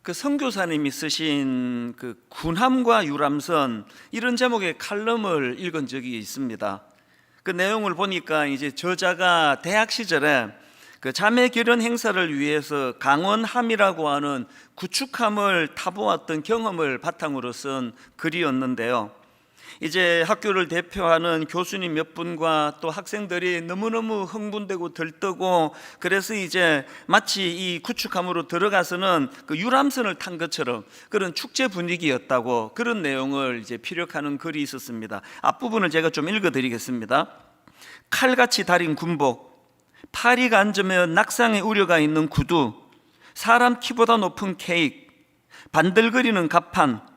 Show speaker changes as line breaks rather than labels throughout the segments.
그 선교사님이 쓰신 그 군함과 유람선 이런 제목의 칼럼을 읽은 적이 있습니다. 그 내용을 보니까 이제 저자가 대학 시절에 그 자매 결혼 행사를 위해서 강원함이라고 하는 구축함을 타보았던 경험을 바탕으로 쓴 글이었는데요. 이제 학교를 대표하는 교수님 몇 분과 또 학생들이 너무너무 흥분되고 들뜨고, 그래서 이제 마치 이 구축함으로 들어가서는 그 유람선을 탄 것처럼 그런 축제 분위기였다고, 그런 내용을 이제 피력하는 글이 있었습니다. 앞부분을 제가 좀 읽어드리겠습니다. 칼같이 다린 군복, 파리가 앉으면 낙상의 우려가 있는 구두, 사람 키보다 높은 케이크, 반들거리는 갑판,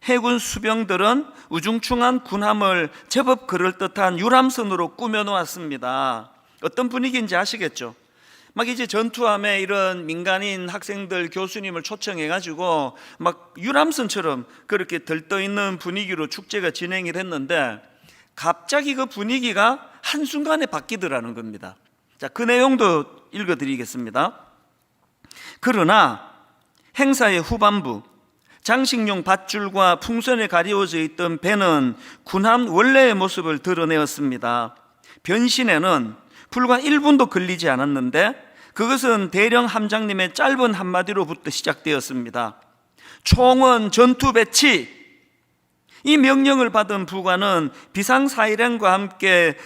해군 수병들은 우중충한 군함을 제법 그럴듯한 유람선으로 꾸며놓았습니다. 어떤 분위기인지 아시겠죠? 막 이제 전투함에 이런 민간인 학생들, 교수님을 초청해가지고 막 유람선처럼 그렇게 들떠있는 분위기로 축제가 진행이 됐는데, 갑자기 그 분위기가 한순간에 바뀌더라는 겁니다. 자, 그 내용도 읽어드리겠습니다. 그러나 행사의 후반부, 장식용 밧줄과 풍선에 가리워져 있던 배는 군함 원래의 모습을 드러내었습니다. 변신에는 불과 1분도 걸리지 않았는데, 그것은 대령 함장님의 짧은 한마디로부터 시작되었습니다. 총원 전투 배치! 이 명령을 받은 부관은 비상사일행과 함께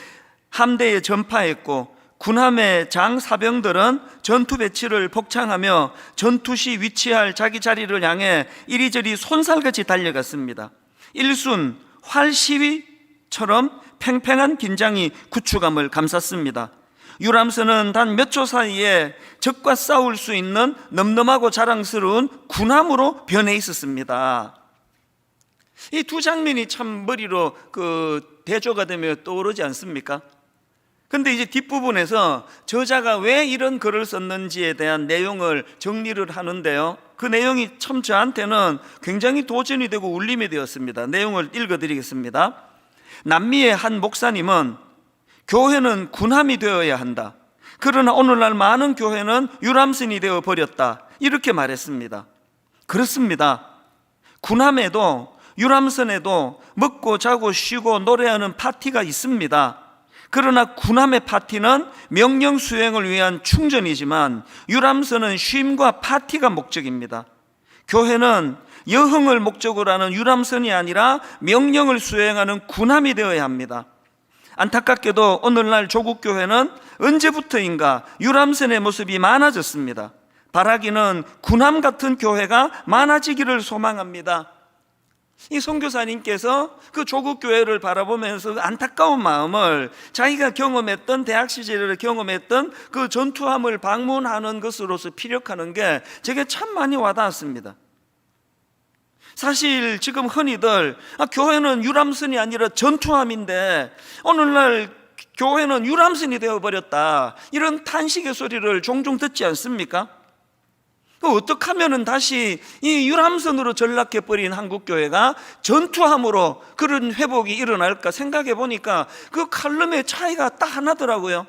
함대에 전파했고, 군함의 장사병들은 전투 배치를 복창하며 전투 시 위치할 자기 자리를 향해 이리저리 손살같이 달려갔습니다. 일순 활시위처럼 팽팽한 긴장이 구축함을 감쌌습니다. 유람선은 단 몇 초 사이에 적과 싸울 수 있는 넘넘하고 자랑스러운 군함으로 변해 있었습니다. 이 두 장면이 참 머리로 대조가 되며 떠오르지 않습니까? 근데 이제 뒷부분에서 저자가 왜 이런 글을 썼는지에 대한 내용을 정리를 하는데요, 그 내용이 참 저한테는 굉장히 도전이 되고 울림이 되었습니다. 내용을 읽어드리겠습니다. 남미의 한 목사님은 교회는 군함이 되어야 한다, 그러나 오늘날 많은 교회는 유람선이 되어 버렸다, 이렇게 말했습니다. 그렇습니다. 군함에도 유람선에도 먹고 자고 쉬고 노래하는 파티가 있습니다. 그러나 군함의 파티는 명령 수행을 위한 충전이지만 유람선은 쉼과 파티가 목적입니다. 교회는 여흥을 목적으로 하는 유람선이 아니라 명령을 수행하는 군함이 되어야 합니다. 안타깝게도 오늘날 조국 교회는 언제부터인가 유람선의 모습이 많아졌습니다. 바라기는 군함 같은 교회가 많아지기를 소망합니다. 이 선교사님께서 그 조국 교회를 바라보면서 안타까운 마음을 자기가 경험했던, 대학 시절에 경험했던 그 전투함을 방문하는 것으로서 피력하는 게 제게 참 많이 와닿았습니다. 사실 지금 흔히들 교회는 유람선이 아니라 전투함인데 오늘날 교회는 유람선이 되어버렸다, 이런 탄식의 소리를 종종 듣지 않습니까? 어떻게 하면 다시 이 유람선으로 전락해버린 한국교회가 전투함으로 그런 회복이 일어날까 생각해 보니까 그 칼럼의 차이가 딱 하나더라고요.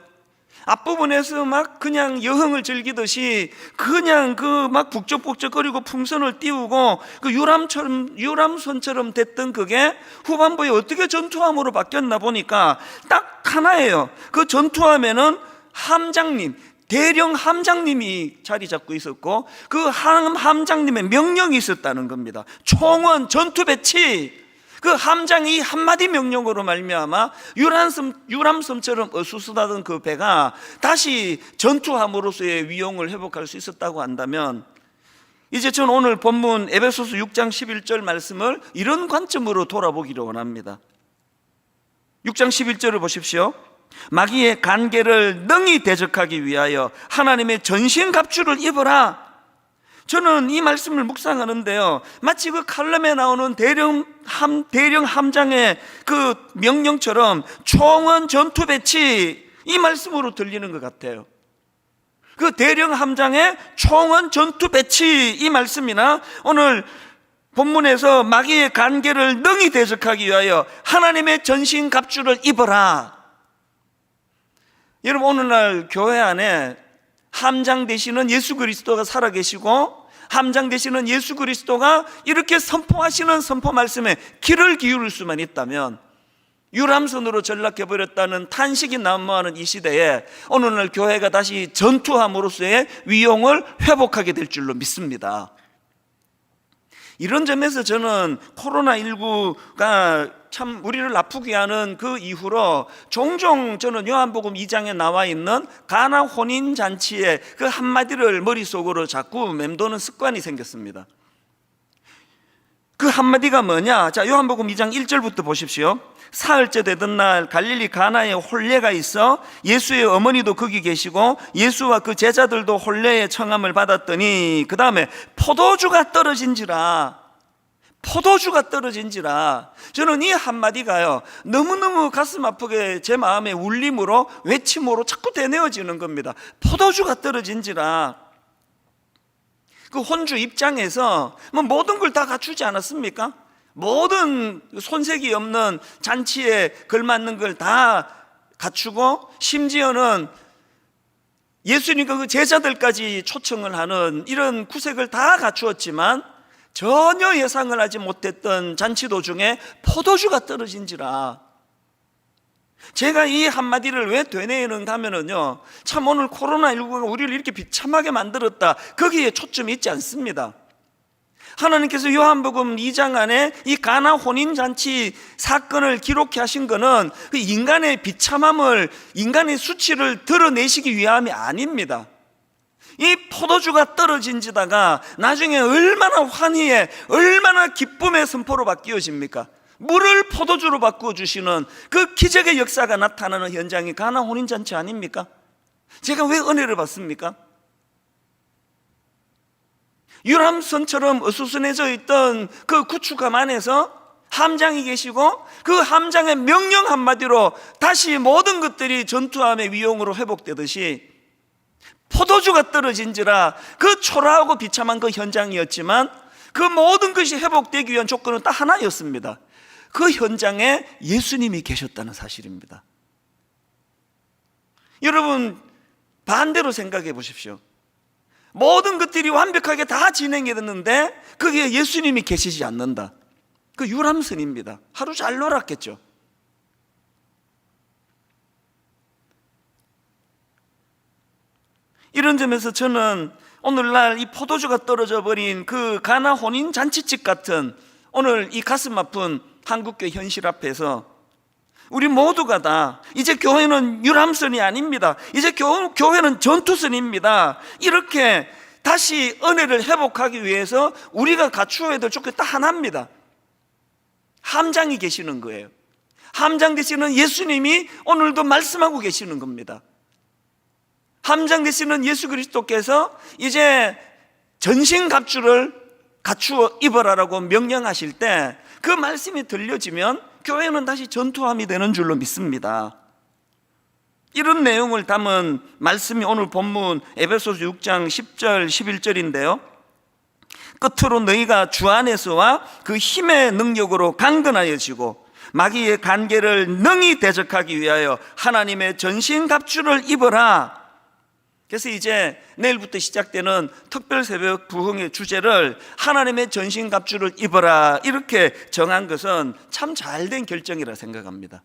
앞부분에서 막 그냥 여흥을 즐기듯이 그냥 막 북적북적거리고 풍선을 띄우고 그 유람선처럼 됐던 그게 후반부에 어떻게 전투함으로 바뀌었나 보니까 딱 하나예요. 그 전투함에는 함장님, 대령 함장님이 자리 잡고 있었고, 그 함장님의 명령이 있었다는 겁니다. 총원 전투 배치! 그 함장이 이 한마디 명령으로 말미암아 유람선처럼 어수선하던 그 배가 다시 전투함으로서의 위용을 회복할 수 있었다고 한다면, 이제 저는 오늘 본문 에베소서 6장 11절 말씀을 이런 관점으로 돌아보기를 원합니다. 6장 11절을 보십시오. 마귀의 간계를 능히 대적하기 위하여 하나님의 전신갑주를 입어라. 저는 이 말씀을 묵상하는데요, 마치 그 칼럼에 나오는 대령 함장의 그 명령처럼 총원 전투 배치, 이 말씀으로 들리는 것 같아요. 그 대령 함장의 총원 전투 배치, 이 말씀이나 오늘 본문에서 마귀의 간계를 능히 대적하기 위하여 하나님의 전신갑주를 입어라. 여러분, 오늘날 교회 안에 함장 되시는 예수 그리스도가 살아계시고 함장 되시는 예수 그리스도가 이렇게 선포하시는 선포 말씀에 귀를 기울일 수만 있다면 유람선으로 전락해버렸다는 탄식이 난무하는 이 시대에 어느 날 교회가 다시 전투함으로써의 위용을 회복하게 될 줄로 믿습니다. 이런 점에서 저는 코로나19가 참 우리를 아프게 하는 그 이후로 종종 저는 요한복음 2장에 나와 있는 가나 혼인잔치의 그 한마디를 머릿속으로 자꾸 맴도는 습관이 생겼습니다. 그 한마디가 뭐냐? 자, 요한복음 2장 1절부터 보십시오. 사흘째 되던 날 갈릴리 가나에 혼례가 있어 예수의 어머니도 거기 계시고 예수와 그 제자들도 혼례의 청함을 받았더니 그 다음에 포도주가 떨어진지라. 저는 이 한마디가요 너무너무 가슴 아프게 제 마음의 울림으로 외침으로 자꾸 되뇌어지는 겁니다. 포도주가 떨어진지라. 그 혼주 입장에서 뭐 모든 걸 다 갖추지 않았습니까? 모든 손색이 없는 잔치에 걸맞는 걸 다 갖추고 심지어는 예수님과 그 제자들까지 초청을 하는 이런 구색을 다 갖추었지만 전혀 예상을 하지 못했던 잔치 도중에 포도주가 떨어진지라. 제가 이 한마디를 왜 되뇌는가 하면은요, 참 오늘 코로나19가 우리를 이렇게 비참하게 만들었다, 거기에 초점이 있지 않습니다. 하나님께서 요한복음 2장 안에 이 가나 혼인잔치 사건을 기록해 하신 것은 그 인간의 비참함을, 인간의 수치를 드러내시기 위함이 아닙니다. 이 포도주가 떨어진지다가 나중에 얼마나 환희에, 얼마나 기쁨의 선포로 바뀌어집니까? 물을 포도주로 바꿔주시는 그 기적의 역사가 나타나는 현장이 가나 혼인잔치 아닙니까? 제가 왜 은혜를 받습니까? 유람선처럼 어수선해져 있던 그 구축함 안에서 함장이 계시고 그 함장의 명령 한마디로 다시 모든 것들이 전투함의 위용으로 회복되듯이 포도주가 떨어진지라 그 초라하고 비참한 그 현장이었지만 그 모든 것이 회복되기 위한 조건은 딱 하나였습니다. 그 현장에 예수님이 계셨다는 사실입니다. 여러분, 반대로 생각해 보십시오. 모든 것들이 완벽하게 다 진행이 됐는데 거기에 예수님이 계시지 않는다. 그 유람선입니다. 하루 잘 놀았겠죠. 이런 점에서 저는 오늘날 이 포도주가 떨어져 버린 그 가나 혼인 잔치집 같은 오늘 이 가슴 아픈 한국교회 현실 앞에서 우리 모두가 다 이제 교회는 유람선이 아닙니다. 이제 교회는 전투선입니다. 이렇게 다시 은혜를 회복하기 위해서 우리가 갖추어야 될 조건이 딱 하나입니다. 함장이 계시는 거예요. 함장 되시는 예수님이 오늘도 말씀하고 계시는 겁니다. 함장 되시는 예수 그리스도께서 이제 전신갑주를 갖추어 입어라라고 명령하실 때 그 말씀이 들려지면 교회는 다시 전투함이 되는 줄로 믿습니다. 이런 내용을 담은 말씀이 오늘 본문 에베소서 6장 10절 11절인데요 끝으로 너희가 주 안에서와 그 힘의 능력으로 강건하여지고 마귀의 간계를 능히 대적하기 위하여 하나님의 전신갑주를 입어라. 그래서 이제 내일부터 시작되는 특별 새벽 부흥의 주제를 하나님의 전신갑주를 입어라 이렇게 정한 것은 참 잘된 결정이라 생각합니다.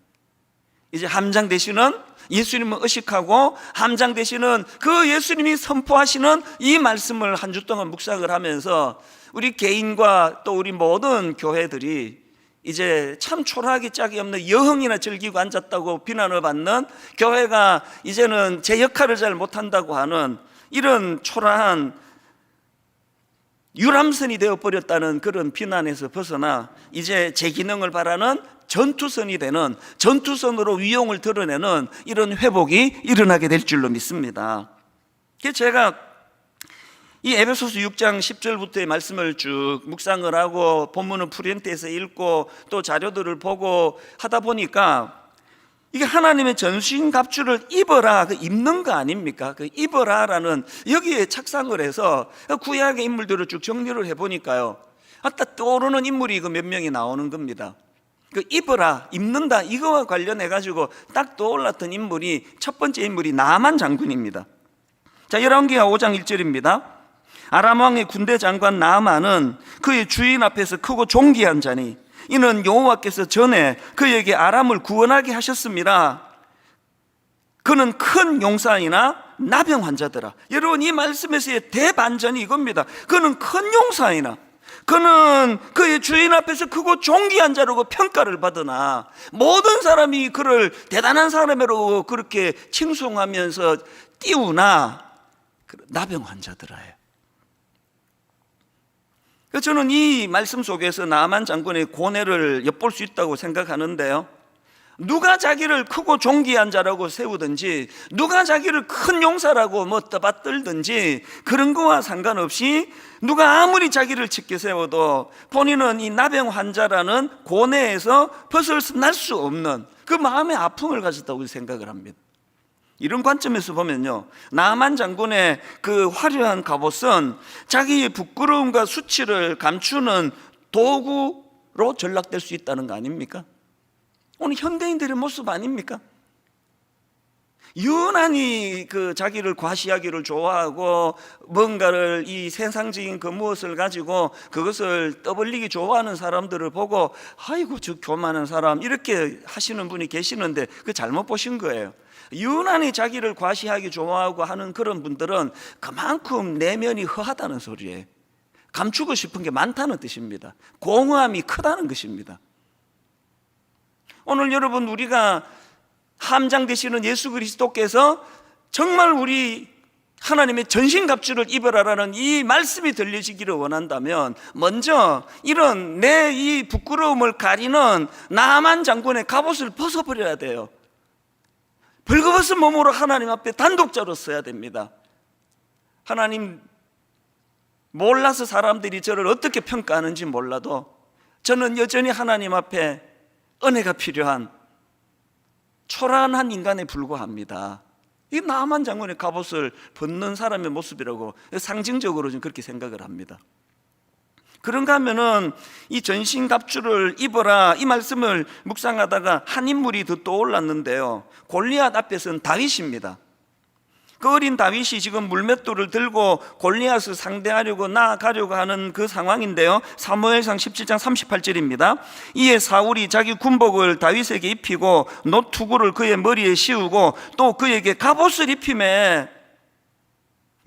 이제 함장 되시는 예수님을 의식하고 함장 되시는 그 예수님이 선포하시는 이 말씀을 한 주 동안 묵상을 하면서 우리 개인과 또 우리 모든 교회들이 이제 참 초라하기 짝이 없는 여흥이나 즐기고 앉았다고 비난을 받는 교회가 이제는 제 역할을 잘 못한다고 하는 이런 초라한 유람선이 되어버렸다는 그런 비난에서 벗어나 이제 제 기능을 바라는 전투선이 되는, 전투선으로 위용을 드러내는 이런 회복이 일어나게 될 줄로 믿습니다. 그래서 제가 이 에베소서 6장 10절부터의 말씀을 쭉 묵상을 하고 본문은 프린트에서 읽고 또 자료들을 보고 하다 보니까 이게 하나님의 전신갑주를 입어라, 그 입는 거 아닙니까? 그 입어라라는 여기에 착상을 해서 구약의 인물들을 쭉 정리를 해보니까요 딱 떠오르는 인물이 그 몇 명이 나오는 겁니다. 그 입어라, 입는다 이거와 관련해가지고 딱 떠올랐던 인물이 첫 번째 인물이 나만 장군입니다. 자, 열왕기하 5장 1절입니다. 아람 왕의 군대 장관 나아만은 그의 주인 앞에서 크고 존귀한 자니 이는 여호와께서 전에 그에게 아람을 구원하게 하셨습니다. 그는 큰 용사이나 나병 환자더라. 여러분, 이 말씀에서의 대반전이 이겁니다. 그는 큰 용사이나, 그는 그의 주인 앞에서 크고 존귀한 자라고 평가를 받으나 모든 사람이 그를 대단한 사람으로 그렇게 칭송하면서 띄우나 나병 환자더라예요. 저는 이 말씀 속에서 나아만 장군의 고뇌를 엿볼 수 있다고 생각하는데요, 누가 자기를 크고 존귀한 자라고 세우든지, 누가 자기를 큰 용사라고 떠받들든지 그런 거와 상관없이 누가 아무리 자기를 짙게 세워도 본인은 이 나병 환자라는 고뇌에서 벗어날 수 없는 그 마음의 아픔을 가졌다고 생각을 합니다. 이런 관점에서 보면요, 나아만 장군의 그 화려한 갑옷은 자기의 부끄러움과 수치를 감추는 도구로 전락될 수 있다는 거 아닙니까? 오늘 현대인들의 모습 아닙니까? 유난히 자기를 과시하기를 좋아하고 뭔가를 이 세상적인 그 무엇을 가지고 그것을 떠벌리기 좋아하는 사람들을 보고 아이고 저 교만한 사람 이렇게 하시는 분이 계시는데 그 잘못 보신 거예요. 유난히 자기를 과시하기 좋아하고 하는 그런 분들은 그만큼 내면이 허하다는 소리예요. 감추고 싶은 게 많다는 뜻입니다. 공허함이 크다는 것입니다. 오늘 여러분, 우리가 함장 되시는 예수 그리스도께서 정말 우리 하나님의 전신갑주를 입으라라는 이 말씀이 들려지기를 원한다면 먼저 이런 내 이 부끄러움을 가리는 나아만 장군의 갑옷을 벗어버려야 돼요. 벌거벗은 몸으로 하나님 앞에 단독자로 서야 됩니다. 하나님, 몰라서 사람들이 저를 어떻게 평가하는지 몰라도 저는 여전히 하나님 앞에 은혜가 필요한 초라한 인간에 불과합니다. 이 나아만 장군의 갑옷을 벗는 사람의 모습이라고 상징적으로 좀 그렇게 생각을 합니다. 그런가 하면은 이 전신갑주를 입어라 이 말씀을 묵상하다가 한 인물이 더 떠올랐는데요, 골리앗 앞에 선 다윗입니다. 그 어린 다윗이 지금 물맷돌을 들고 골리앗을 상대하려고 나아가려고 하는 그 상황인데요, 사무엘상 17장 38절입니다. 이에 사울이 자기 군복을 다윗에게 입히고 노투구를 그의 머리에 씌우고 또 그에게 갑옷을 입히매.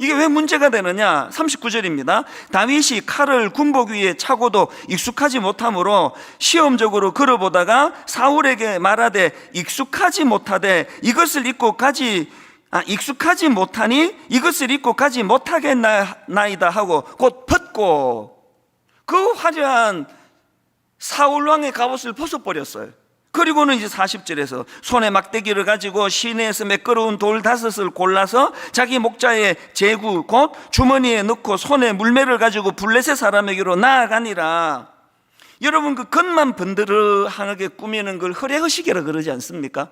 이게 왜 문제가 되느냐? 39절입니다. 다윗이 칼을 군복 위에 차고도 익숙하지 못하므로 시험적으로 걸어보다가 사울에게 말하되 익숙하지 못하니 이것을 입고 가지 못하겠나이다 하고 곧 벗고 그 화려한 사울왕의 갑옷을 벗어버렸어요. 그리고는 이제 40절에서 손에 막대기를 가지고 시내에서 매끄러운 돌 5을 골라서 자기 목자의 제구 곧 주머니에 넣고 손에 물매를 가지고 블레셋 사람에게로 나아가니라. 여러분, 그 겉만 번드르하게 꾸미는 걸 허례허식이라 그러지 않습니까?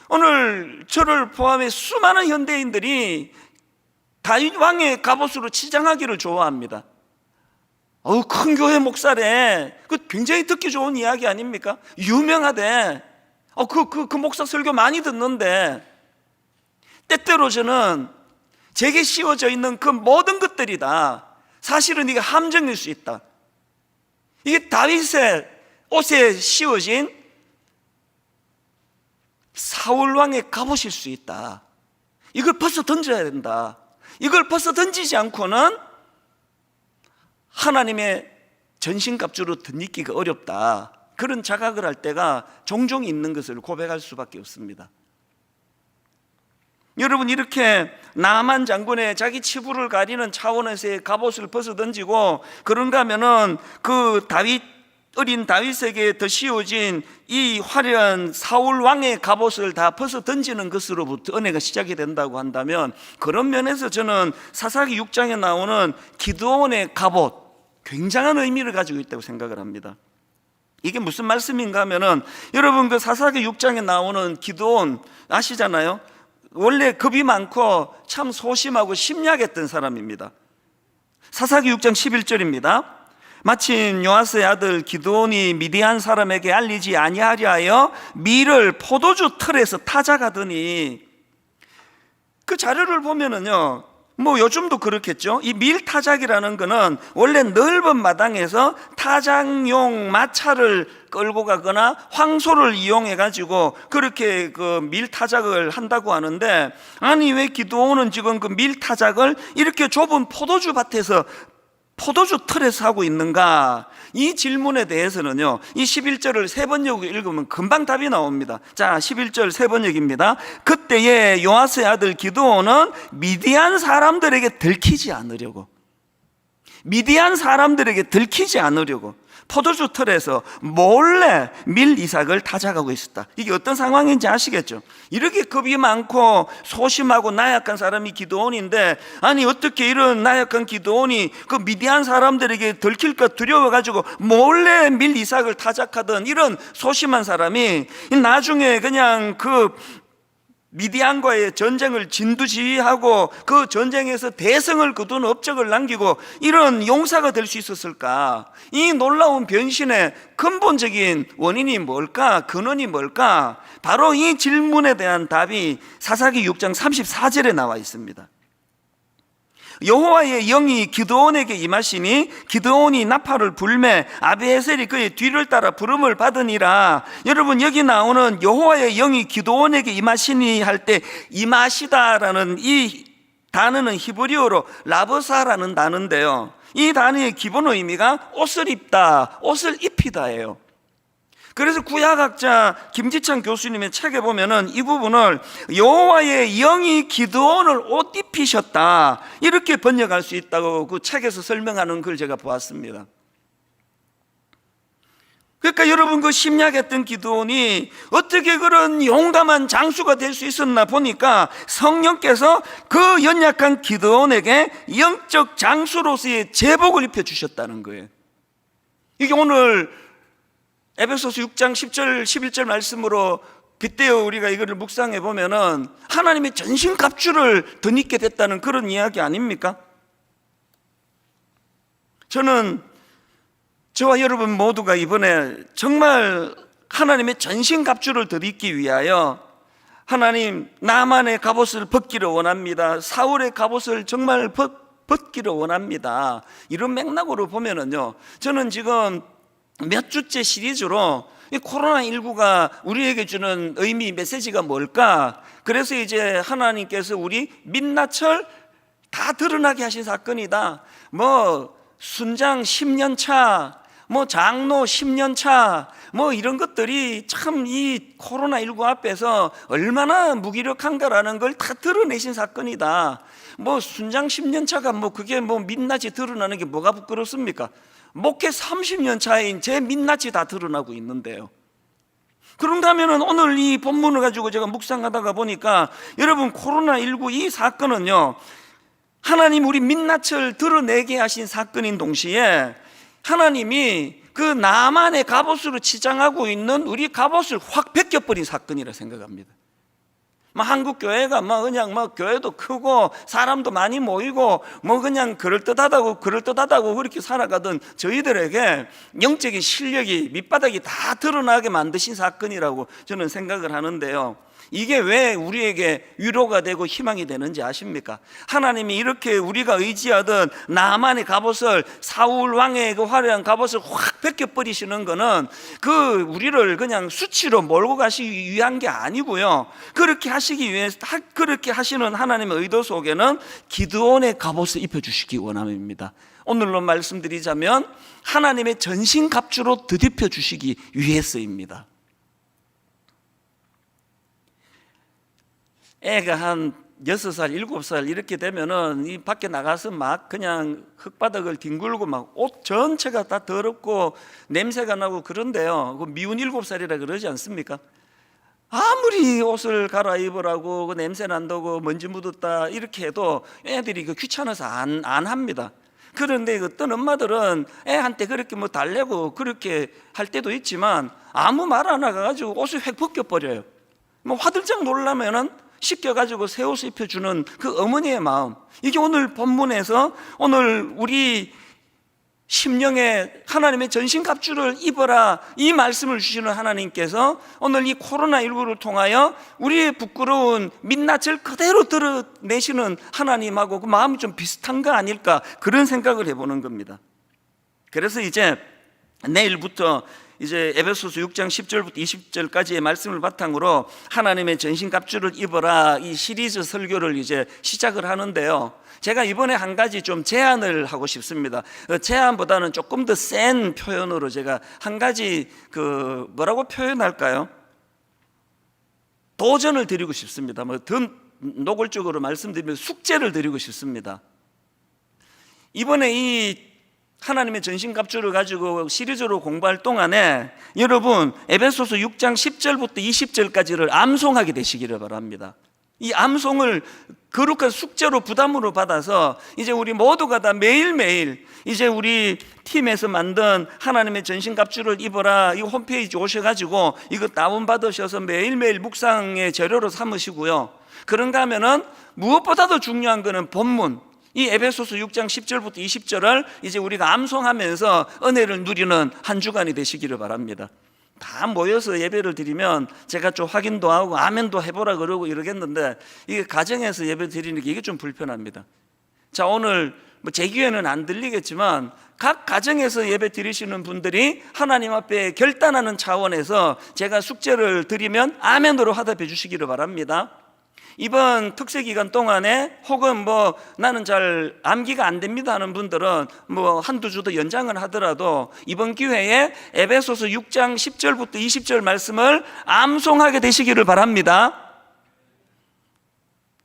오늘 저를 포함해 수많은 현대인들이 다윗 왕의 갑옷으로 치장하기를 좋아합니다. 큰 교회 목사래. 그 굉장히 듣기 좋은 이야기 아닙니까? 유명하대. 그 목사 설교 많이 듣는데, 때때로 저는 제게 씌워져 있는 그 모든 것들이 다 사실은 이게 함정일 수 있다. 이게 다윗의 옷에 씌워진 사울왕의 갑옷일 수 있다. 이걸 벗어 던져야 된다. 이걸 벗어 던지지 않고는 하나님의 전신갑주로 덧입기가 어렵다. 그런 자각을 할 때가 종종 있는 것을 고백할 수밖에 없습니다. 여러분, 이렇게 나아만 장군의 자기 치부를 가리는 차원에서의 갑옷을 벗어 던지고 그런가 하면은 그 어린 다윗에게 더 씌워진 이 화려한 사울 왕의 갑옷을 다 벗어 던지는 것으로부터 은혜가 시작이 된다고 한다면, 그런 면에서 저는 사사기 6장에 나오는 기드온의 갑옷, 굉장한 의미를 가지고 있다고 생각을 합니다. 이게 무슨 말씀인가 하면은, 여러분 그 사사기 6장에 나오는 기드온 아시잖아요. 원래 겁이 많고 참 소심하고 심약했던 사람입니다. 사사기 6장 11절입니다. 마침 요아스의 아들 기드온이 미디안 사람에게 알리지 아니하려 하여 밀을 포도주 틀에서 타작하더니, 그 자료를 보면은요, 뭐 요즘도 그렇겠죠. 이 밀타작이라는 거는 원래 넓은 마당에서 타작용 마차를 끌고 가거나 황소를 이용해 가지고 그렇게 그 밀타작을 한다고 하는데, 아니 왜 기드온은 지금 그 밀타작을 이렇게 좁은 포도주 밭에서 포도주 틀에서 하고 있는가? 이 질문에 대해서는요, 이 11절을 세 번역 읽으면 금방 답이 나옵니다. 자, 11절 세 번역입니다. 그때에 요아스의 아들 기드온은 미디안 사람들에게 들키지 않으려고, 미디안 사람들에게 들키지 않으려고 포도주 틀에서 몰래 밀 이삭을 타작하고 있었다. 이게 어떤 상황인지 아시겠죠? 이렇게 겁이 많고 소심하고 나약한 사람이 기드온인데, 아니 어떻게 이런 나약한 기드온이 그 미디안 사람들에게 들킬까 두려워가지고 몰래 밀 이삭을 타작하던 이런 소심한 사람이 나중에 그냥 그 미디안과의 전쟁을 진두지휘하고 그 전쟁에서 대성을 거둔 업적을 남기고 이런 용사가 될 수 있었을까? 이 놀라운 변신의 근본적인 원인이 뭘까? 근원이 뭘까? 바로 이 질문에 대한 답이 사사기 6장 34절에 나와 있습니다. 여호와의 영이 기드온에게 임하시니 기드온이 나팔을 불매 아비에셀이 그의 뒤를 따라 부름을 받으니라. 여러분, 여기 나오는 여호와의 영이 기드온에게 임하시니 할 때 임하시다라는 이 단어는 히브리어로 라브사라는 단어인데요, 이 단어의 기본 의미가 옷을 입다, 옷을 입히다예요. 그래서 구약학자 김지창 교수님의 책에 보면은 이 부분을 여호와의 영이 기드온을 옷 입히셨다, 이렇게 번역할 수 있다고 그 책에서 설명하는 걸 제가 보았습니다. 그러니까 여러분, 그 심약했던 기드온이 어떻게 그런 용감한 장수가 될 수 있었나 보니까 성령께서 그 연약한 기드온에게 영적 장수로서의 제복을 입혀주셨다는 거예요. 이게 오늘 에베소서 6장 10절 11절 말씀으로 빗대어 우리가 이거를 묵상해 보면은 하나님의 전신갑주를 덧입게 됐다는 그런 이야기 아닙니까? 저는 저와 여러분 모두가 이번에 정말 하나님의 전신갑주를 덧입기 위하여 하나님, 나만의 갑옷을 벗기를 원합니다, 사울의 갑옷을 정말 벗기를 원합니다, 이런 맥락으로 보면은요, 저는 지금 몇 주째 시리즈로 이 코로나19가 우리에게 주는 의미, 메시지가 뭘까? 그래서 이제 하나님께서 우리 민낯을 다 드러나게 하신 사건이다. 뭐 순장 10년 차, 뭐 장로 10년 차, 뭐 이런 것들이 참 이 코로나19 앞에서 얼마나 무기력한가라는 걸 다 드러내신 사건이다. 뭐 순장 10년 차가 뭐 그게 뭐 민낯이 드러나는 게 뭐가 부끄럽습니까? 목회 30년 차인 제 민낯이 다 드러나고 있는데요. 그런가 하면은 오늘 이 본문을 가지고 제가 묵상하다가 보니까 여러분, 코로나19 이 사건은요, 하나님 우리 민낯을 드러내게 하신 사건인 동시에 하나님이 그 나만의 갑옷으로 치장하고 있는 우리 갑옷을 확 벗겨버린 사건이라 생각합니다. 한국 교회가 그냥 교회도 크고 사람도 많이 모이고 그냥 그럴듯하다고 그렇게 살아가던 저희들에게 영적인 실력이 밑바닥이 다 드러나게 만드신 사건이라고 저는 생각을 하는데요, 이게 왜 우리에게 위로가 되고 희망이 되는지 아십니까? 하나님이 이렇게 우리가 의지하던 나만의 갑옷을, 사울 왕의 그 화려한 갑옷을 확 벗겨버리시는 거는 그 우리를 그냥 수치로 몰고 가시기 위한 게 아니고요, 그렇게 하시기 위해서, 그렇게 하시는 하나님의 의도 속에는 기드온의 갑옷을 입혀주시기 원함입니다. 오늘로 말씀드리자면 하나님의 전신갑주로 덧입혀 주시기 위해서입니다. 애가 한 6살, 7살 이렇게 되면은 이 밖에 나가서 막 그냥 흙바닥을 뒹굴고 막 옷 전체가 다 더럽고 냄새가 나고 그런데요, 그 미운 7살이라 그러지 않습니까? 아무리 옷을 갈아입으라고 그 냄새 난다고 먼지 묻었다 이렇게 해도 애들이 그 귀찮아서 안 합니다. 그런데 어떤 엄마들은 애한테 그렇게 달래고 그렇게 할 때도 있지만 아무 말 안 해가지고 옷을 획 벗겨버려요. 화들짝 놀라면은 씻겨가지고 새 옷을 입혀주는 그 어머니의 마음, 이게 오늘 본문에서 오늘 우리 심령에 하나님의 전신갑주를 입어라, 이 말씀을 주시는 하나님께서 오늘 이 코로나19를 통하여 우리의 부끄러운 민낯을 그대로 드러내시는 하나님하고 그 마음이 좀 비슷한 거 아닐까, 그런 생각을 해보는 겁니다. 그래서 이제 내일부터 이제 에베소서 6장 10절부터 20절까지의 말씀을 바탕으로 하나님의 전신갑주를 입어라, 이 시리즈 설교를 이제 시작을 하는데요, 제가 이번에 한 가지 좀 제안을 하고 싶습니다. 제안보다는 조금 더 센 표현으로 제가 한 가지 뭐라고 표현할까요? 도전을 드리고 싶습니다. 더 노골적으로 말씀드리면 숙제를 드리고 싶습니다. 이번에 이 하나님의 전신갑주를 가지고 시리즈로 공부할 동안에 여러분 에베소서 6장 10절부터 20절까지를 암송하게 되시기를 바랍니다. 이 암송을 거룩한 숙제로 부담으로 받아서 이제 우리 모두가 다 매일매일 이제 우리 팀에서 만든 하나님의 전신갑주를 입어라, 이 홈페이지 오셔가지고 이거 다운받으셔서 매일매일 묵상의 재료로 삼으시고요. 그런가 하면은 무엇보다도 중요한 거는 본문, 이 에베소서 6장 10절부터 20절을 이제 우리가 암송하면서 은혜를 누리는 한 주간이 되시기를 바랍니다. 다 모여서 예배를 드리면 제가 좀 확인도 하고 아멘도 해보라 그러고 이러겠는데, 이게 가정에서 예배 드리는 게 이게 좀 불편합니다. 자, 오늘 제 귀에는 안 들리겠지만 각 가정에서 예배 드리시는 분들이 하나님 앞에 결단하는 차원에서 제가 숙제를 드리면 아멘으로 화답해 주시기를 바랍니다. 이번 특세 기간 동안에 혹은 나는 잘 암기가 안 됩니다 하는 분들은 한두 주 더 연장을 하더라도 이번 기회에 에베소서 6장 10절부터 20절 말씀을 암송하게 되시기를 바랍니다.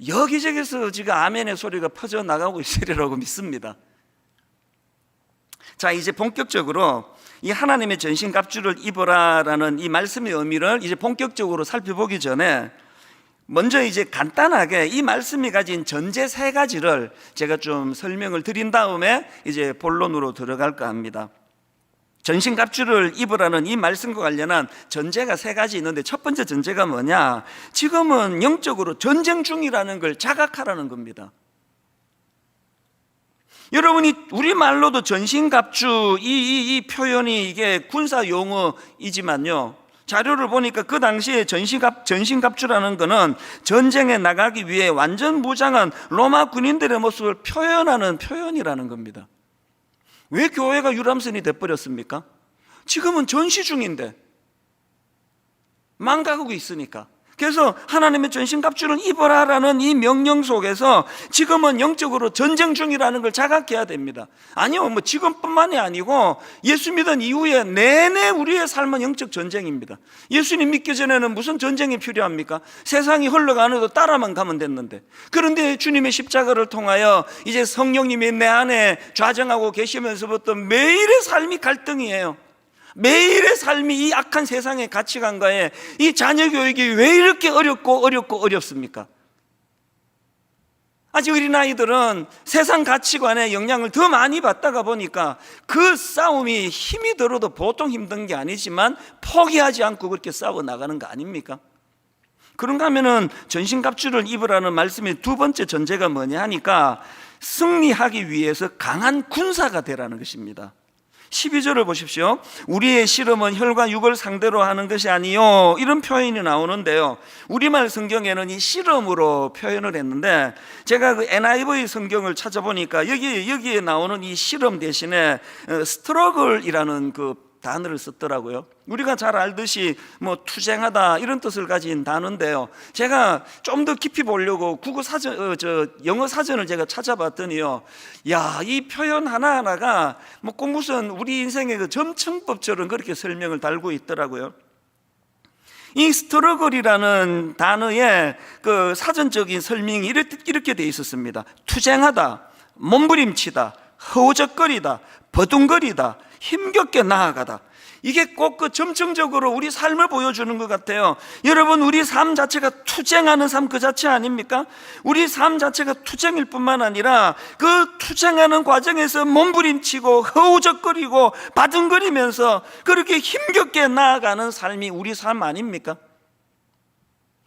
여기저기서 지금 아멘의 소리가 퍼져나가고 있으리라고 믿습니다. 자, 이제 본격적으로 이 하나님의 전신갑주를 입어라라는 이 말씀의 의미를 이제 본격적으로 살펴보기 전에 먼저 이제 간단하게 이 말씀이 가진 전제 세 가지를 제가 좀 설명을 드린 다음에 이제 본론으로 들어갈까 합니다. 전신갑주를 입으라는 이 말씀과 관련한 전제가 세 가지 있는데, 첫 번째 전제가 뭐냐? 지금은 영적으로 전쟁 중이라는 걸 자각하라는 겁니다. 여러분이 우리말로도 전신갑주 이 표현이 이게 군사 용어이지만요, 자료를 보니까 그 당시에 전신갑주라는 것은 전쟁에 나가기 위해 완전 무장한 로마 군인들의 모습을 표현하는 표현이라는 겁니다. 왜 교회가 유람선이 돼버렸습니까? 지금은 전시 중인데, 망가고 있으니까. 그래서 하나님의 전신갑주를 입어라라는 이 명령 속에서 지금은 영적으로 전쟁 중이라는 걸 자각해야 됩니다. 아니요, 지금뿐만이 아니고 예수 믿은 이후에 내내 우리의 삶은 영적 전쟁입니다. 예수님 믿기 전에는 무슨 전쟁이 필요합니까? 세상이 흘러가는데도 따라만 가면 됐는데, 그런데 주님의 십자가를 통하여 이제 성령님이 내 안에 좌정하고 계시면서부터 매일의 삶이 갈등이에요. 매일의 삶이 이 악한 세상의 가치관과의 이 자녀 교육이 왜 이렇게 어렵습니까? 아직 어린아이들은 세상 가치관의 영향을 더 많이 받다가 보니까 그 싸움이 힘이 들어도 보통 힘든 게 아니지만 포기하지 않고 그렇게 싸워 나가는 거 아닙니까? 그런가 하면은 전신갑주를 입으라는 말씀의 두 번째 전제가 뭐냐 하니까 승리하기 위해서 강한 군사가 되라는 것입니다. 12절을 보십시오. 우리의 씨름은 혈과 육을 상대로 하는 것이 아니요, 이런 표현이 나오는데요, 우리말 성경에는 이 씨름으로 표현을 했는데, 제가 그 NIV 성경을 찾아보니까 여기에 나오는 이 씨름 대신에 스트러글이라는 그 단어를 썼더라고요. 우리가 잘 알듯이 투쟁하다 이런 뜻을 가진 단어인데요, 제가 좀 더 깊이 보려고 국어 사전, 영어 사전을 제가 찾아봤더니요, 이 표현 하나하나가 꼭 무슨 우리 인생의 그 점층법처럼 그렇게 설명을 달고 있더라고요. 이 스트러글이라는 단어의 그 사전적인 설명이 이렇게 돼 있었습니다. 투쟁하다, 몸부림치다, 허우적거리다, 버둥거리다, 힘겹게 나아가다. 이게 꼭 그 점층적으로 우리 삶을 보여주는 것 같아요. 여러분, 우리 삶 자체가 투쟁하는 삶 그 자체 아닙니까? 우리 삶 자체가 투쟁일 뿐만 아니라 그 투쟁하는 과정에서 몸부림치고 허우적거리고 바둥거리면서 그렇게 힘겹게 나아가는 삶이 우리 삶 아닙니까?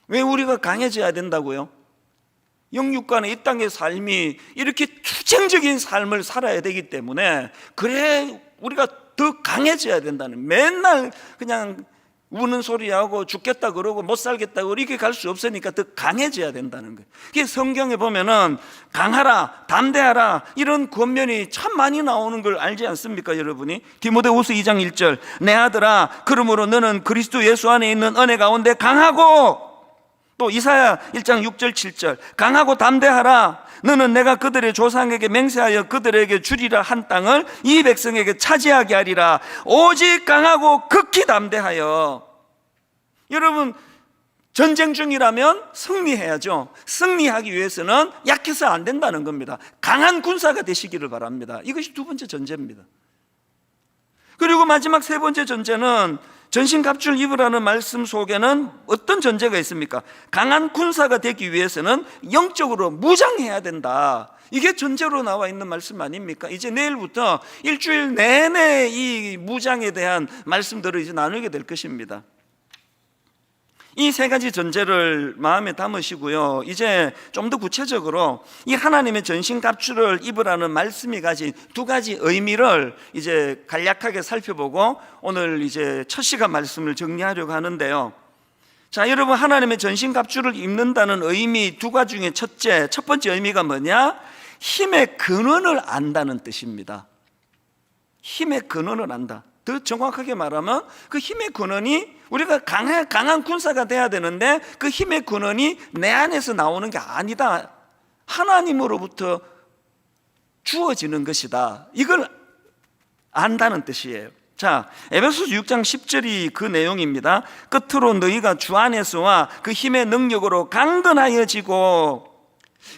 왜 우리가 강해져야 된다고요? 영육간의 이 땅의 삶이 이렇게 투쟁적인 삶을 살아야 되기 때문에, 그래 우리가 더 강해져야 된다는, 맨날 그냥 우는 소리하고 죽겠다 그러고 못 살겠다고 이렇게 갈 수 없으니까 더 강해져야 된다는 거예요. 이게 성경에 보면은 강하라, 담대하라 이런 권면이 참 많이 나오는 걸 알지 않습니까, 여러분이? 디모데후서 2장 1절, 내 아들아, 그러므로 너는 그리스도 예수 안에 있는 은혜 가운데 강하고, 또 이사야 1장 6절 7절, 강하고 담대하라. 너는 내가 그들의 조상에게 맹세하여 그들에게 주리라 한 땅을 이 백성에게 차지하게 하리라. 오직 강하고 극히 담대하여. 여러분, 전쟁 중이라면 승리해야죠. 승리하기 위해서는 약해서 안 된다는 겁니다. 강한 군사가 되시기를 바랍니다. 이것이 두 번째 전제입니다. 그리고 마지막 세 번째 전제는, 전신갑주를 입으라는 말씀 속에는 어떤 전제가 있습니까? 강한 군사가 되기 위해서는 영적으로 무장해야 된다. 이게 전제로 나와 있는 말씀 아닙니까? 이제 내일부터 일주일 내내 이 무장에 대한 말씀들을 이제 나누게 될 것입니다. 이 세 가지 전제를 마음에 담으시고요, 이제 좀 더 구체적으로 이 하나님의 전신갑주를 입으라는 말씀이 가진 두 가지 의미를 이제 간략하게 살펴보고 오늘 이제 첫 시간 말씀을 정리하려고 하는데요. 자, 여러분, 하나님의 전신갑주를 입는다는 의미 두 가지 중에 첫 번째 의미가 뭐냐? 힘의 근원을 안다는 뜻입니다. 힘의 근원을 안다. 더 정확하게 말하면 그 힘의 근원이, 우리가 강한 군사가 돼야 되는데 그 힘의 근원이 내 안에서 나오는 게 아니다, 하나님으로부터 주어지는 것이다. 이걸 안다는 뜻이에요. 자, 에베소서 6장 10절이 그 내용입니다. 끝으로 너희가 주 안에서와 그 힘의 능력으로 강건하여지고.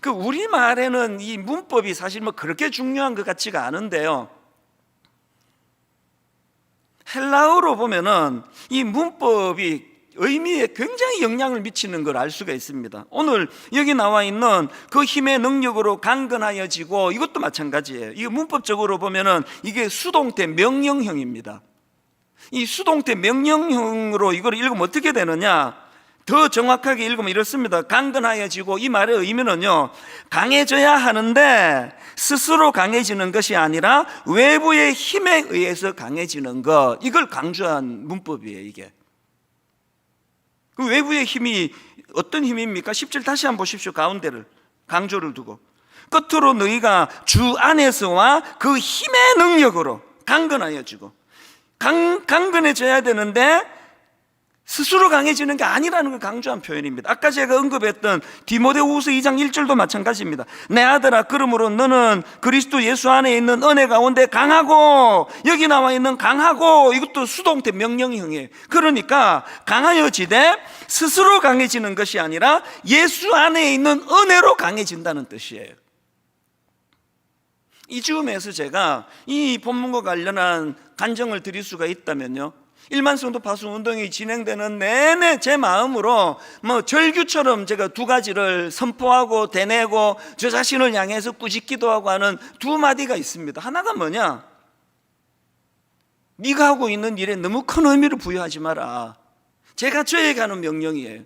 그 우리말에는 이 문법이 사실 뭐 그렇게 중요한 것 같지가 않은데요, 헬라어로 보면은 이 문법이 의미에 굉장히 영향을 미치는 걸 알 수가 있습니다. 오늘 여기 나와 있는 그 힘의 능력으로 강건하여지고, 이것도 마찬가지예요. 이게 문법적으로 보면은 이게 수동태 명령형입니다. 이 수동태 명령형으로 이걸 읽으면 어떻게 되느냐? 더 정확하게 읽으면 이렇습니다. 강건하여지고, 이 말의 의미는요, 강해져야 하는데 스스로 강해지는 것이 아니라 외부의 힘에 의해서 강해지는 것, 이걸 강조한 문법이에요. 이게 그 외부의 힘이 어떤 힘입니까? 10절 다시 한번 보십시오. 가운데를 강조를 두고, 끝으로 너희가 주 안에서와 그 힘의 능력으로 강건하여지고. 강건해져야 되는데 스스로 강해지는 게 아니라는 걸 강조한 표현입니다. 아까 제가 언급했던 디모데후서 2장 1절도 마찬가지입니다. 내 아들아, 그러므로 너는 그리스도 예수 안에 있는 은혜 가운데 강하고. 여기 나와 있는 강하고, 이것도 수동태 명령형이에요. 그러니까 강하여지되 스스로 강해지는 것이 아니라 예수 안에 있는 은혜로 강해진다는 뜻이에요. 이 즈음에서 제가 이 본문과 관련한 간증을 드릴 수가 있다면요, 일만 성도 파수 운동이 진행되는 내내 제 마음으로 뭐 절규처럼 제가 두 가지를 선포하고 대내고 저 자신을 향해서 꾸짖기도 하고 하는 두 마디가 있습니다. 하나가 뭐냐? 네가 하고 있는 일에 너무 큰 의미를 부여하지 마라. 제가 저에게 하는 명령이에요.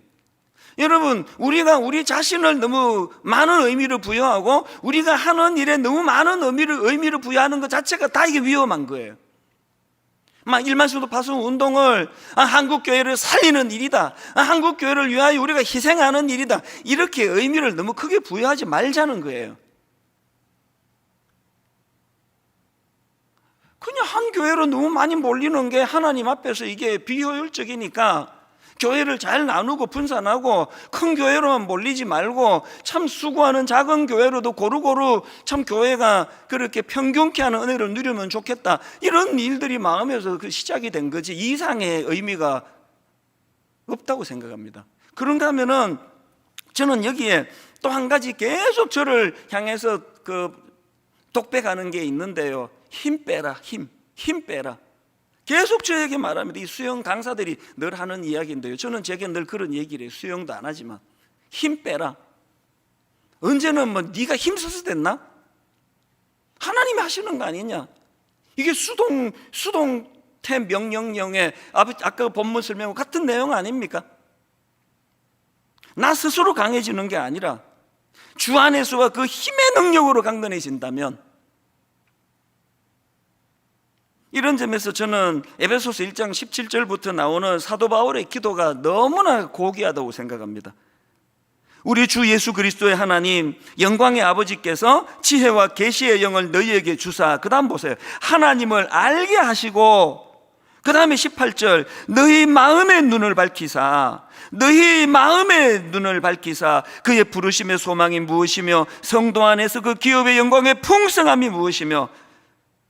여러분, 우리가 우리 자신을 너무 많은 의미를 부여하고 우리가 하는 일에 너무 많은 의미를 부여하는 것 자체가 다 이게 위험한 거예요. 막 일만성도 파수 운동을 한국교회를 살리는 일이다, 한국교회를 위하여 우리가 희생하는 일이다, 이렇게 의미를 너무 크게 부여하지 말자는 거예요. 그냥 한 교회로 너무 많이 몰리는 게 하나님 앞에서 이게 비효율적이니까 교회를 잘 나누고 분산하고 큰 교회로만 몰리지 말고 참 수고하는 작은 교회로도 고루고루 참 교회가 그렇게 평균케 하는 은혜를 누리면 좋겠다, 이런 일들이 마음에서 그 시작이 된 거지 이상의 의미가 없다고 생각합니다. 그런가 하면은 저는 여기에 또 한 가지 계속 저를 향해서 그 독백하는 게 있는데요, 힘 빼라, 힘 빼라. 계속 저에게 말합니다. 이 수영 강사들이 늘 하는 이야기인데요, 저는 제게 늘 그런 얘기를 해요. 수영도 안 하지만 힘 빼라. 언제는 뭐 네가 힘써서 됐나? 하나님이 하시는 거 아니냐? 이게 수동태 명령형의 아까 본문 설명과 같은 내용 아닙니까? 나 스스로 강해지는 게 아니라 주 안에서와 그 힘의 능력으로 강건해진다면, 이런 점에서 저는 에베소서 1장 17절부터 나오는 사도 바울의 기도가 너무나 고귀하다고 생각합니다. 우리 주 예수 그리스도의 하나님 영광의 아버지께서 지혜와 계시의 영을 너희에게 주사, 그 다음 보세요, 하나님을 알게 하시고, 그 다음에 18절, 너희 마음의 눈을 밝히사, 너희 마음의 눈을 밝히사 그의 부르심의 소망이 무엇이며 성도 안에서 그 기업의 영광의 풍성함이 무엇이며,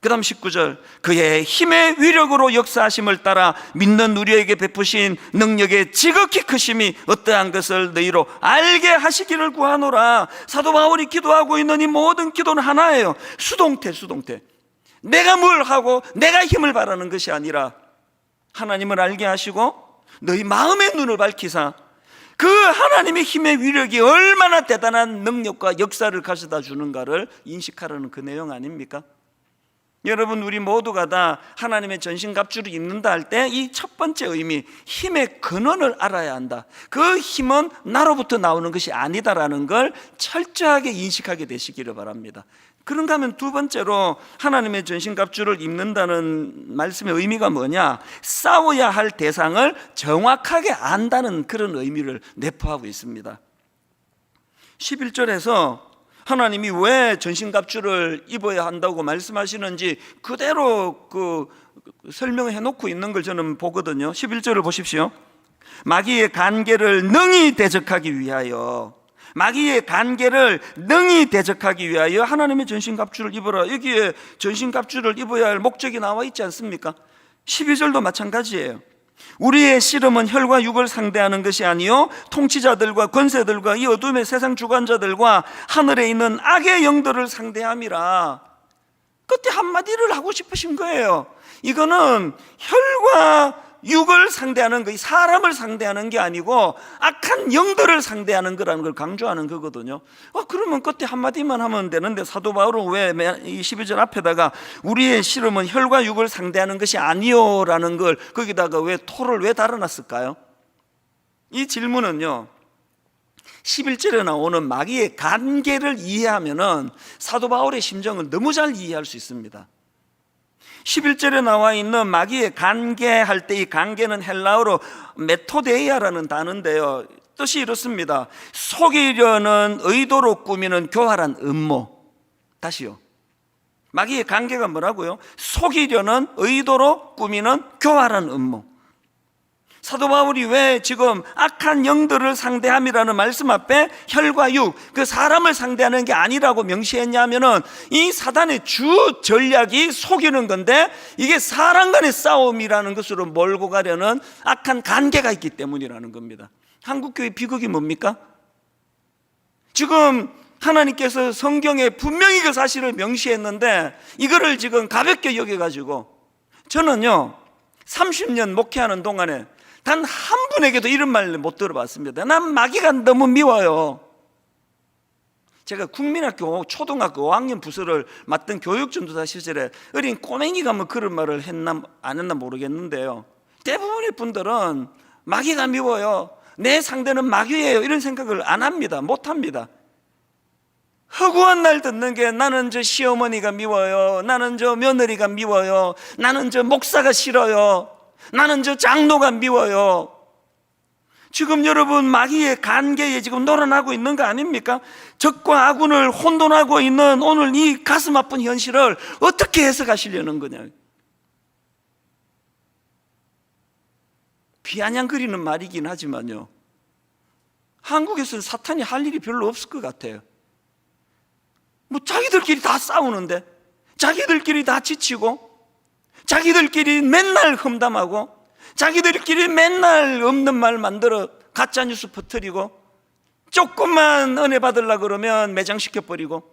그 다음 19절, 그의 힘의 위력으로 역사하심을 따라 믿는 우리에게 베푸신 능력의 지극히 크심이 어떠한 것을 너희로 알게 하시기를 구하노라. 사도 바울이 기도하고 있는 이 모든 기도는 하나예요. 수동태. 내가 뭘 하고 내가 힘을 바라는 것이 아니라 하나님을 알게 하시고 너희 마음의 눈을 밝히사 그 하나님의 힘의 위력이 얼마나 대단한 능력과 역사를 가져다 주는가를 인식하라는 그 내용 아닙니까? 여러분, 우리 모두가 다 하나님의 전신갑주를 입는다 할 때 이 첫 번째 의미, 힘의 근원을 알아야 한다. 그 힘은 나로부터 나오는 것이 아니다라는 걸 철저하게 인식하게 되시기를 바랍니다. 그런가 하면 두 번째로 하나님의 전신갑주를 입는다는 말씀의 의미가 뭐냐? 싸워야 할 대상을 정확하게 안다는 그런 의미를 내포하고 있습니다. 11절에서 하나님이 왜 전신갑주를 입어야 한다고 말씀하시는지 그대로 설명해 놓고 있는 걸 저는 보거든요. 11절을 보십시오. 마귀의 간계를 능히 대적하기 위하여, 마귀의 간계를 능히 대적하기 위하여 하나님의 전신갑주를 입어라. 여기에 전신갑주를 입어야 할 목적이 나와 있지 않습니까? 12절도 마찬가지예요. 우리의 씨름은 혈과 육을 상대하는 것이 아니요 통치자들과 권세들과 이 어둠의 세상 주관자들과 하늘에 있는 악의 영들을 상대함이라. 그때 한마디를 하고 싶으신 거예요. 이거는 혈과 육을 상대하는 거, 사람을 상대하는 게 아니고 악한 영들을 상대하는 거라는 걸 강조하는 거거든요. 그러면 그때 한마디만 하면 되는데 사도 바울은 왜 이 12절 앞에다가 우리의 씨름은 혈과 육을 상대하는 것이 아니요라는 걸 거기다가 왜 토를 왜 달아놨을까요? 이 질문은요, 11절에 나오는 마귀의 간계를 이해하면은 사도 바울의 심정을 너무 잘 이해할 수 있습니다. 11절에 나와 있는 마귀의 간계할 때 이 간계는 헬라어로 메토데이아라는 단어인데요, 뜻이 이렇습니다. 속이려는 의도로 꾸미는 교활한 음모. 다시요, 마귀의 간계가 뭐라고요? 속이려는 의도로 꾸미는 교활한 음모. 사도 바울이 왜 지금 악한 영들을 상대함이라는 말씀 앞에 혈과 육, 그 사람을 상대하는 게 아니라고 명시했냐면은 이 사단의 주 전략이 속이는 건데 이게 사람 간의 싸움이라는 것으로 몰고 가려는 악한 관계가 있기 때문이라는 겁니다. 한국교회 비극이 뭡니까? 지금 하나님께서 성경에 분명히 그 사실을 명시했는데 이거를 지금 가볍게 여겨가지고, 저는요 30년 목회하는 동안에 단 한 분에게도 이런 말 못 들어봤습니다. 난 마귀가 너무 미워요. 제가 국민학교 초등학교 5학년 부서를 맡던 교육전도사 시절에 어린 꼬맹이가 뭐 그런 말을 했나 안 했나 모르겠는데요, 대부분의 분들은 마귀가 미워요, 내 상대는 마귀예요, 이런 생각을 안 합니다. 못 합니다. 허구한 날 듣는 게 나는 저 시어머니가 미워요, 나는 저 며느리가 미워요, 나는 저 목사가 싫어요, 나는 저 장로가 미워요. 지금 여러분 마귀의 간계에 지금 놀아나고 있는 거 아닙니까? 적과 아군을 혼돈하고 있는 오늘 이 가슴 아픈 현실을 어떻게 해석하시려는 거냐. 비아냥거리는 말이긴 하지만요, 한국에서는 사탄이 할 일이 별로 없을 것 같아요. 뭐 자기들끼리 다 싸우는데, 자기들끼리 다 지치고, 자기들끼리 맨날 험담하고, 자기들끼리 맨날 없는 말 만들어 가짜뉴스 퍼뜨리고, 조금만 은혜 받으려고 그러면 매장시켜버리고,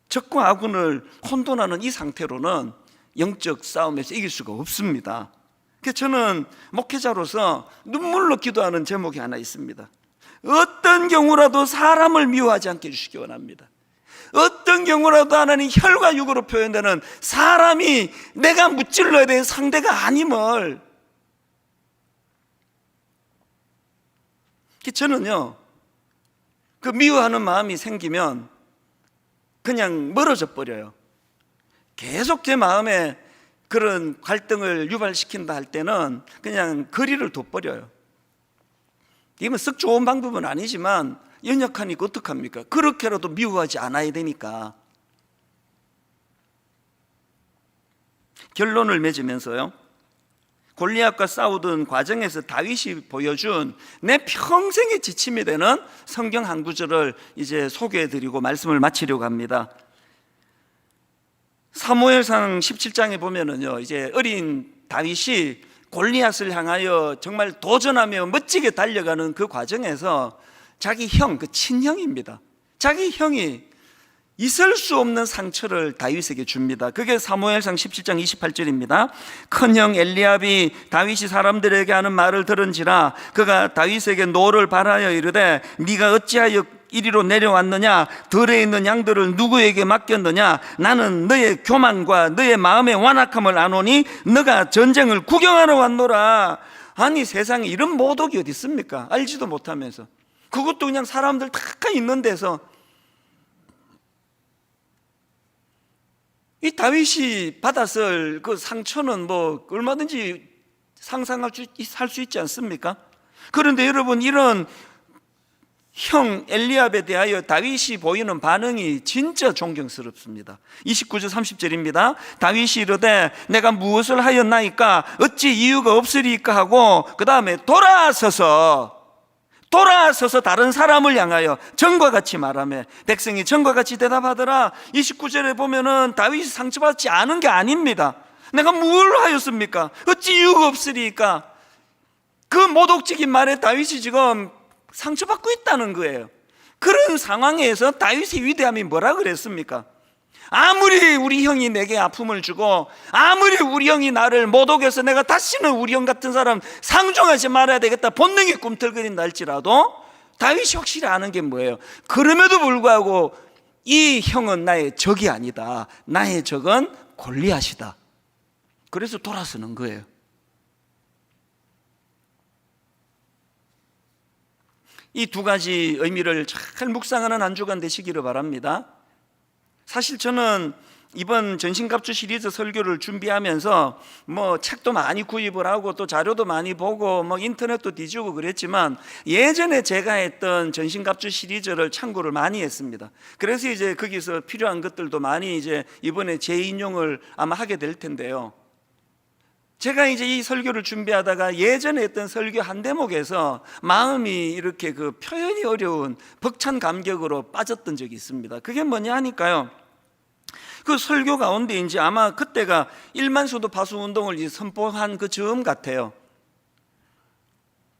적과 아군을 혼돈하는 이 상태로는 영적 싸움에서 이길 수가 없습니다. 그래서 저는 목회자로서 눈물로 기도하는 제목이 하나 있습니다. 어떤 경우라도 사람을 미워하지 않게 해주시기 원합니다. 어떤 경우라도 하나님 혈과 육으로 표현되는 사람이 내가 무찔러야 될 상대가 아님을, 저는요, 그 미워하는 마음이 생기면 그냥 멀어져 버려요. 계속 제 마음에 그런 갈등을 유발시킨다 할 때는 그냥 거리를 둬버려요. 이건 썩 좋은 방법은 아니지만 연약하니까 어떡합니까? 그렇게라도 미워하지 않아야 되니까. 결론을 맺으면서요, 골리앗과 싸우던 과정에서 다윗이 보여준 내 평생의 지침이 되는 성경 한 구절을 이제 소개해드리고 말씀을 마치려고 합니다. 사무엘상 17장에 보면은요, 이제 어린 다윗이 골리앗을 향하여 정말 도전하며 멋지게 달려가는 그 과정에서 자기 형, 그 친형입니다. 자기 형이 있을 수 없는 상처를 다윗에게 줍니다. 그게 사무엘상 17장 28절입니다. 큰형 엘리압이 다윗이 사람들에게 하는 말을 들은지라 그가 다윗에게 노를 바라여 이르되 네가 어찌하여 이리로 내려왔느냐? 들에 있는 양들을 누구에게 맡겼느냐? 나는 너의 교만과 너의 마음의 완악함을 아노니 너가 전쟁을 구경하러 왔노라. 아니, 세상에 이런 모독이 어디 있습니까? 알지도 못하면서. 그것도 그냥 사람들 다 있는 데서. 이 다윗이 받았을 그 상처는 뭐 얼마든지 상상할 수 있지 않습니까? 그런데 여러분, 이런 형 엘리압에 대하여 다윗이 보이는 반응이 진짜 존경스럽습니다. 29절 30절입니다. 다윗이 이르되 내가 무엇을 하였나이까? 어찌 이유가 없으리까? 하고 그 다음에 돌아서서 다른 사람을 향하여 전과 같이 말하며 백성이 전과 같이 대답하더라. 29절에 보면은 다윗이 상처받지 않은 게 아닙니다. 내가 뭘 하였습니까? 어찌 이유가 없으리까? 그 모독적인 말에 다윗이 지금 상처받고 있다는 거예요. 그런 상황에서 다윗의 위대함이 뭐라 그랬습니까? 아무리 우리 형이 내게 아픔을 주고 아무리 우리 형이 나를 모독해서 내가 다시는 우리 형 같은 사람 상종하지 말아야 되겠다 본능이 꿈틀거린다 할지라도 다윗이 확실히 아는 게 뭐예요? 그럼에도 불구하고 이 형은 나의 적이 아니다. 나의 적은 골리앗이다. 그래서 돌아서는 거예요. 이 두 가지 의미를 잘 묵상하는 한 주간 되시기를 바랍니다. 사실 저는 이번 전신갑주 시리즈 설교를 준비하면서 뭐 책도 많이 구입을 하고 또 자료도 많이 보고 뭐 인터넷도 뒤지고 그랬지만 예전에 제가 했던 전신갑주 시리즈를 참고를 많이 했습니다. 그래서 이제 거기서 필요한 것들도 많이 이제 이번에 재인용을 아마 하게 될 텐데요. 제가 이제 이 설교를 준비하다가 예전에 했던 설교 한 대목에서 마음이 이렇게 그 표현이 어려운 벅찬 감격으로 빠졌던 적이 있습니다. 그게 뭐냐 하니까요, 그 설교 가운데 이제 아마 그때가 1만 수도 파수 운동을 이제 선포한 그 즈음 같아요.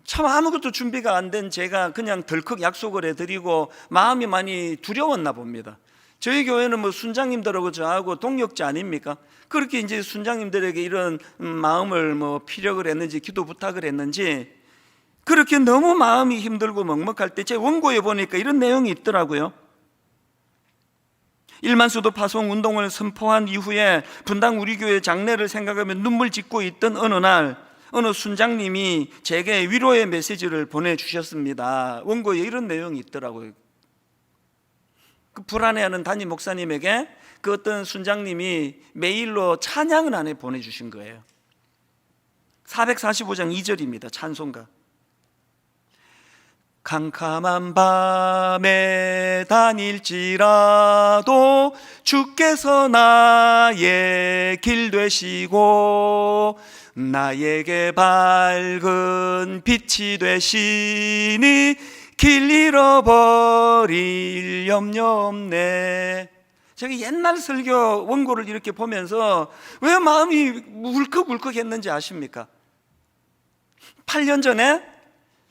참 아무것도 준비가 안 된 제가 그냥 덜컥 약속을 해드리고 마음이 많이 두려웠나 봅니다. 저희 교회는 뭐 순장님들하고 저하고 동역자 아닙니까? 그렇게 이제 순장님들에게 이런 마음을 뭐 피력을 했는지 기도 부탁을 했는지 그렇게 너무 마음이 힘들고 먹먹할 때 제 원고에 보니까 이런 내용이 있더라고요. 1만 수도 파송 운동을 선포한 이후에 분당 우리 교회 장례를 생각하며 눈물 짓고 있던 어느 날 어느 순장님이 제게 위로의 메시지를 보내주셨습니다. 원고에 이런 내용이 있더라고요. 그 불안해하는 담임 목사님에게 그 어떤 순장님이 메일로 찬양을 안에 보내주신 거예요. 445장 2절입니다. 찬송가. 캄캄한 밤에 다닐지라도 주께서 나의 길 되시고 나에게 밝은 빛이 되시니 길 잃어버릴 염려 없네. 제가 옛날 설교 원고를 이렇게 보면서 왜 마음이 울컥울컥 했는지 아십니까? 8년 전에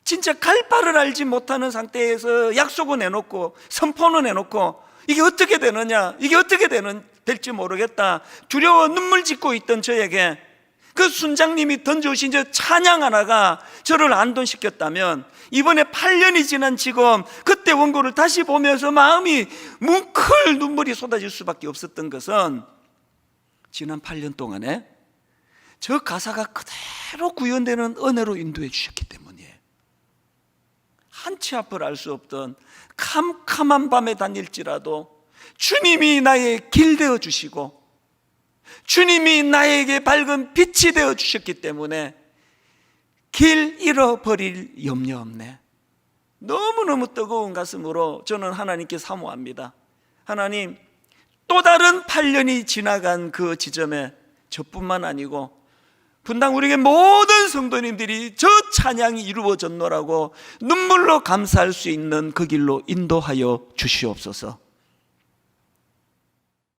진짜 갈 바를 알지 못하는 상태에서 약속은 해놓고 선포는 해놓고 이게 어떻게 되느냐, 이게 어떻게 될지 모르겠다 두려워 눈물 짓고 있던 저에게 그 순장님이 던져오신 저 찬양 하나가 저를 안돈시켰다면 이번에 8년이 지난 지금 그때 원고를 다시 보면서 마음이 뭉클 눈물이 쏟아질 수밖에 없었던 것은 지난 8년 동안에 저 가사가 그대로 구현되는 은혜로 인도해 주셨기 때문이에요. 한치 앞을 알 수 없던 캄캄한 밤에 다닐지라도 주님이 나의 길 되어 주시고 주님이 나에게 밝은 빛이 되어 주셨기 때문에 길 잃어버릴 염려 없네. 너무너무 뜨거운 가슴으로 저는 하나님께 사모합니다. 하나님, 또 다른 8년이 지나간 그 지점에 저뿐만 아니고 분당 우리에게 모든 성도님들이 저 찬양이 이루어졌노라고 눈물로 감사할 수 있는 그 길로 인도하여 주시옵소서.